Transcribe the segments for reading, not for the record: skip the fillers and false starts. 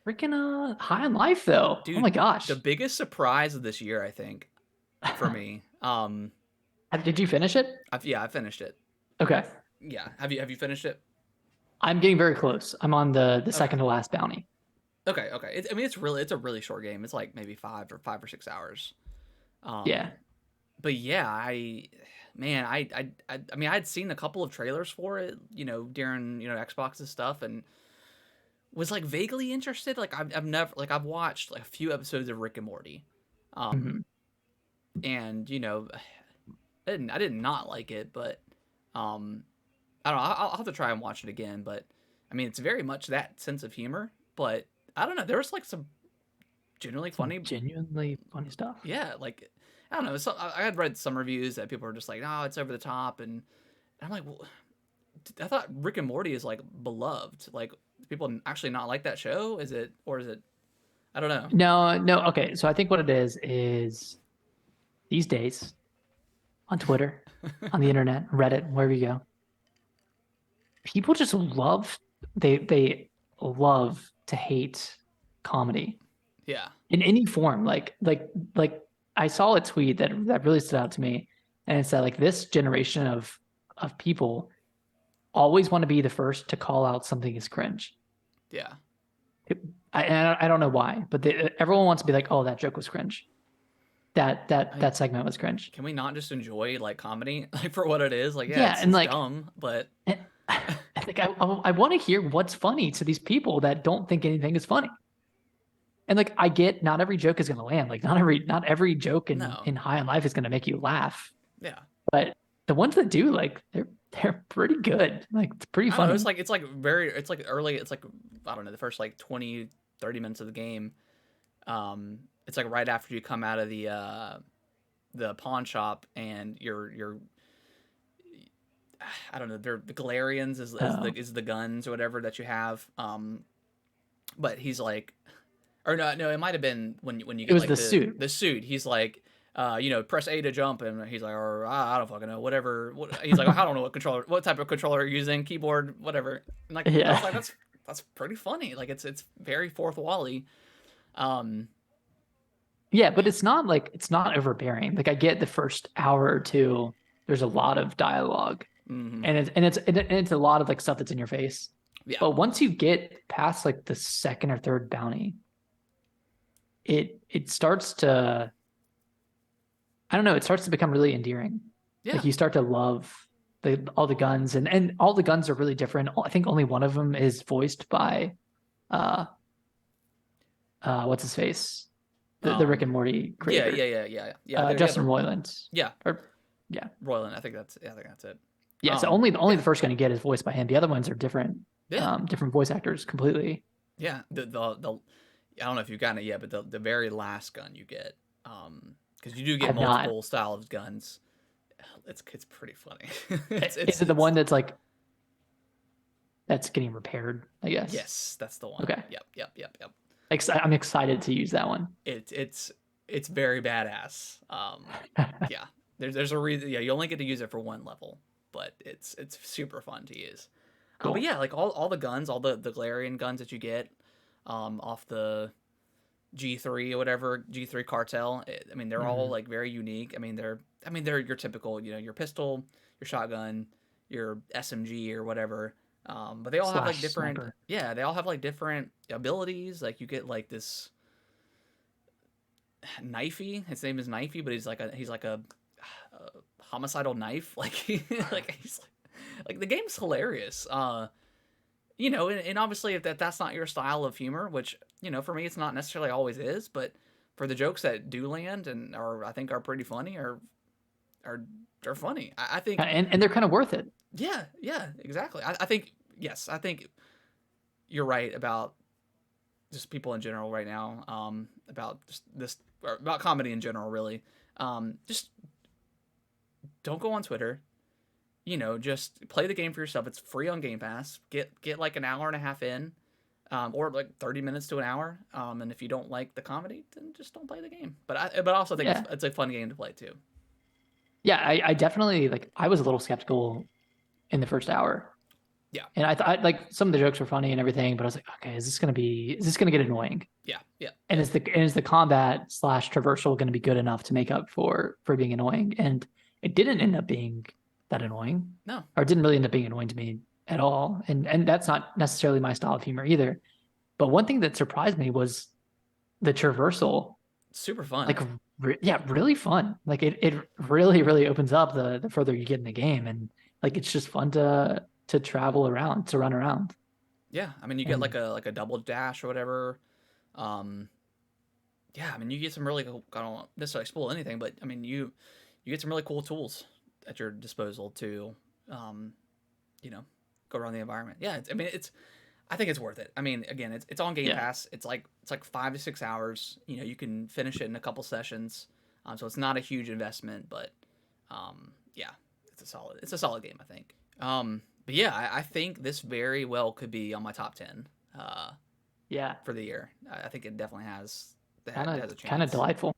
Freaking High on Life though. Oh my Dude, the gosh. biggest surprise of this year, I think, for me. Did you finish it? Yeah, I finished it. Okay. Yeah, have you finished it? I'm getting very close. I'm on the Okay, second to last bounty. okay. I mean, it's a really short game. It's like maybe 5 or 6 hours. Yeah. Um, but yeah, man, I mean, I'd seen a couple of trailers for it, during Xbox's stuff, and was like vaguely interested. Like I've never like I've watched like a few episodes of Rick and Morty, Hmm. um, and I did not like it, but um, I don't know. I'll have to try and watch it again. But I mean, it's very much that sense of humor. But I don't know. There was like some genuinely Some funny. genuinely funny stuff. Yeah, like I don't know. I had read some reviews that people were just like, "Oh, it's over the top," and I'm like, well, I thought Rick and Morty is like beloved. Like, do people actually not like that show? Is it or is it? I don't know. No, no. Okay. So I think what it is these days on Twitter, on the internet, Reddit, wherever you go, people just they love to hate comedy Yeah, in any form. Like I saw a tweet that really stood out to me, and it said like this generation of people always want to be the first to call out something as cringe. yeah. I don't know why, but everyone wants to be like, oh, that joke was cringe. I That segment was cringe. Can we not just enjoy like comedy like for what it is? Like, yeah, Yeah, it's and it's like dumb, but I think I want to hear what's funny to these people that don't think anything is funny. And like I get not every joke is gonna land. Like not every joke no, in High on Life is gonna make you laugh. yeah. But the ones that do, like they're pretty good. Like it's pretty I don't know. funny. It's like early. It's like I don't know the first like 20, 30 minutes of the game. It's like right after you come out of the pawn shop and you're I don't know. They're the Galarians Uh, is the guns or whatever that you have. But he's like, or no, it might have been when you it get was like the the suit. the suit. He's like, press A to jump, and he's like, or I don't fucking know, whatever. He's like, I don't know what type of controller you're using, keyboard, whatever. And like I was Yeah. like, that's pretty funny. Like it's very fourth wally. Um, Yeah, but it's not overbearing. Like I get the first hour or two, there's a lot of dialogue, mm-hmm. and it's a lot of like stuff that's in your face. Yeah, But once you get past like the second or third bounty, it starts to I don't know, it starts to become really endearing. yeah. Like you start to love all the guns and all the guns are really different. I think only one of them is voiced by uh what's his face? The Rick and Um, Morty yeah, creator. yeah, yeah, yeah, yeah. They're yeah, Justin they're Roiland. yeah. Or yeah. Royland, I think that's it. Yeah, so only the Yeah, first gun you get is voiced by him. The other ones are different, yeah, different voice actors completely. yeah. The I don't know if you've gotten it yet, but the very last gun you get, because you do I get have not. multiple style of guns. It's pretty funny. it's Is it's it the it's one that's like that's getting repaired? I guess. yes, that's the one. Okay. Yep. I'm excited to use that one. It's very badass. Yeah. There's a reason. Yeah, you only get to use it for one level, but it's super fun to use. But Cool. yeah, like all the guns, all the Galarian guns that you get, off the G3 or whatever G3 cartel. I mean, they're all Hmm. like very unique. I mean they're your typical, your pistol, your shotgun, your SMG or whatever. But they all have like Slash different, sniper. yeah, they all have like different abilities. Like you get like this knifey. His name is Knifey, but he's like a homicidal knife. Like like he's like the game's hilarious. And obviously if that's not your style of humor, which for me it's not necessarily always is, but for the jokes that do land and are I think are pretty funny are are funny. I think And they're kind of worth it. yeah, exactly. I think yes, I think you're right about just people in general right now. About just this or about comedy in general, really. Just don't go on Twitter. Just play the game for yourself. It's free on Game Pass. Get like an hour and a half in, or like 30 minutes to an hour. And if you don't like the comedy, then just don't play the game. But I also think it's Yeah. it's a fun game to play too. Yeah, I definitely like I was a little skeptical in the first hour. Yeah, And I thought like some of the jokes were funny and everything, but I was like, okay, is this gonna get annoying? yeah, yeah, And yeah. is the combat slash traversal going to be good enough to make up for being annoying? And it didn't end up being that annoying, No, or it didn't really end up being annoying to me at all. And that's not necessarily my style of humor either. But one thing that surprised me was the traversal. super fun. Like, yeah, really fun. Like it really opens up the further you get in the game, and like it's just fun to travel around, to run around. Yeah, I mean, you get And like a double dash or whatever. Um, yeah, I mean, you get some really cool, I don't necessarily spoil anything, but I mean, you get some really cool tools at your disposal to, um, you know, go around the environment. Yeah, I mean, I think it's worth it. I mean, again, it's on Game yeah, Pass. It's like 5 to 6 hours. You know, you can finish it in a couple sessions. So it's not a huge investment, but yeah, it's a solid game, I think. But yeah, I think this very well could be on my top 10 uh, yeah, for the year. I think it definitely has a kind of chance. delightful.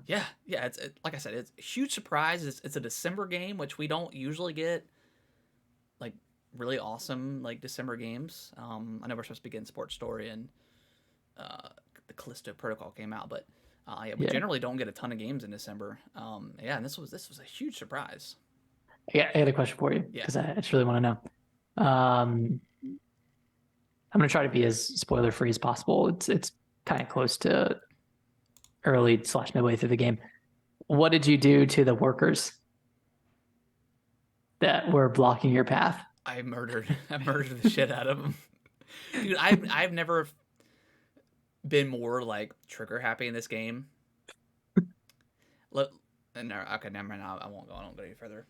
Yeah, yeah. Like I said, it's a huge surprise. It's a December game, which we don't usually get like really awesome like December games. I know we're supposed to be getting Sports Story and uh, the Callisto Protocol came out, but yeah, we Yeah. generally don't get a ton of games in December. Yeah, and this was a huge surprise. I got a question for you Yeah, because I just really want to know. I'm going to try to be as spoiler free as possible. It's kind of close to early slash midway through the game. What did you do to the workers that were blocking your path? I murdered the shit out of them, dude. I've never been more like trigger happy in this game. Let, no, okay, never mind. I won't go. I won't go any further.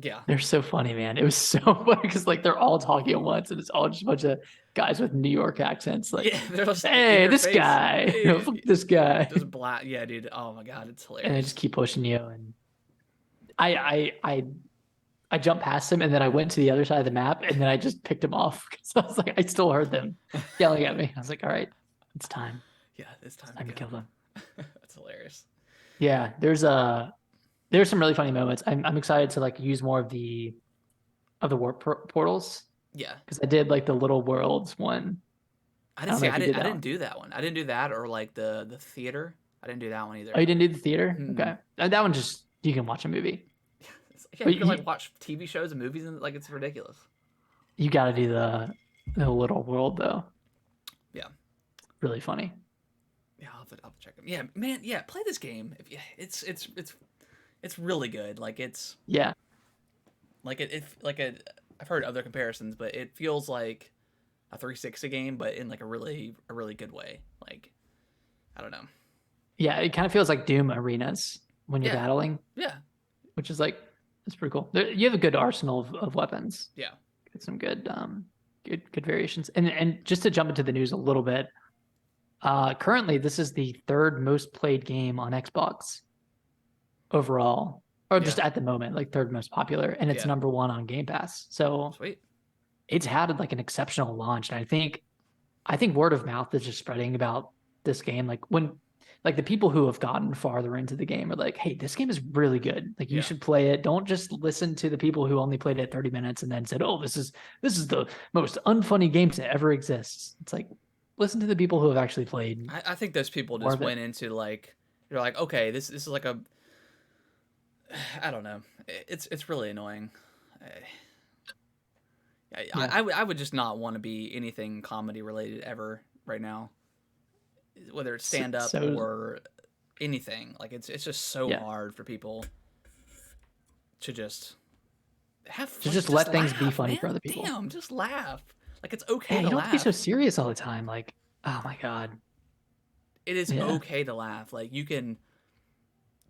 Yeah, They're so funny, man. It was so funny because like they're all talking at once, and it's all just a bunch of guys with New York accents. Like, yeah, they're just in hey, your this face. guy, Hey, fuck this guy, just black. Yeah, dude. Oh my god, it's and they just hilarious. keep pushing you. And I I I I jumped past him and then I went to the other side of the map and then I just picked him off because I was like, I still heard them yelling at me. I was like, all right, it's time. Yeah, it's It's time to time to go. kill them. That's hilarious. Yeah, there's some really funny moments. I'm excited to like use more of the warp portals Yeah, because I did like the little worlds one. I I didn't don't see. know if you did I that didn't one. do that one. I didn't do that or like the theater. I didn't do that one Oh, either. you didn't do the theater? Hmm. Okay, that one just you can watch a movie, Yeah, but you can like watch TV shows and movies and like it's ridiculous. you got to do the little world though. Yeah, Really funny. yeah. I'll have to check them. Yeah, man. Yeah, play this game. If it's really good. Like it's Yeah, like it like a. I've heard other comparisons, but it feels like a 360 game, but in like a really good way. Like I don't know. yeah. It kind of feels like Doom arenas when you're Yeah, battling, yeah, which is like it's pretty cool. You have a good arsenal of weapons. yeah, Get some good variations. And just to jump into the news a little bit, currently this is the third most played game on Xbox overall, or yeah, just at the moment, like third most popular, and it's yeah. number one on Game Pass. So Sweet. it's had like an exceptional launch. And I think word of mouth is just spreading about this game. Like the people who have gotten farther into the game are like, hey, this game is really good. Like you Yeah. should play it. Don't just listen to the people who only played it 30 minutes and then said, oh, this is the most unfunny game to ever exist. It's like listen to the people who have actually played I think those people more just of it. went into like you're like okay this is like a I don't know it's really annoying. Yeah. I would just not want to be anything comedy related ever right now, whether it's stand up So or anything. Like it's just so yeah. hard for people to just have To like just just let things be laugh, funny man. for other people. Damn, just laugh. Like it's okay Yeah, to you don't have to be so laugh. serious all the time. Like, oh my God. It is Yeah. okay to laugh. Like you can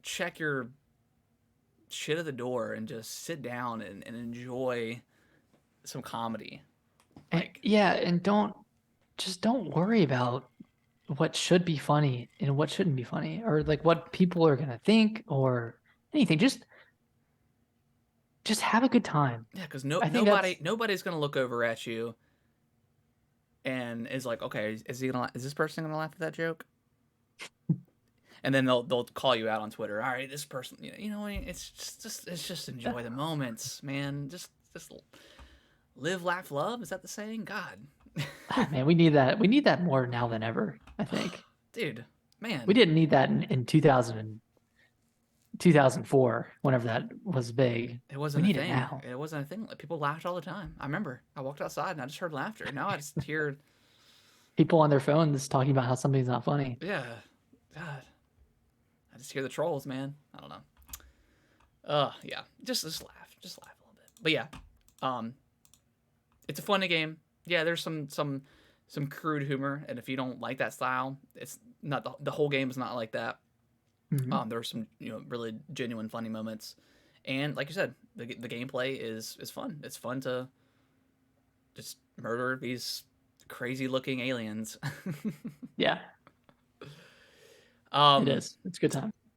check your shit at the door and just sit down and enjoy some comedy. Like, Yeah, and don't worry about what should be funny and what shouldn't be funny, or like what people are gonna think or anything. Just have a good time. yeah, because I think that's nobody's gonna look over at you and is like, okay, is this person gonna laugh at that joke? And then they'll call you out on Twitter. All right, this person, it's just enjoy the moments, man. Just Just live, laugh, love. Is that the saying? God, Man, we need that. We need that more now than ever, I think. dude, man, We didn't need that in 2004, whenever that was big. it We wasn't a need it thing. now. It wasn't a thing. Like, people laughed all the time. I remember. I walked outside and I just heard laughter. Now I just hear, People on their phones talking about how something's not funny. yeah, God, I just hear the trolls, man. I don't know. Yeah, just laugh a little bit. But yeah, um, it's a funny game. Yeah, there's some crude humor, and if you don't like that style, it's not the whole game is not like that. Mhm. There are some really genuine funny moments, and like you said, the gameplay is fun. It's fun to just murder these crazy looking aliens. Yeah, it um, is. It's a good time.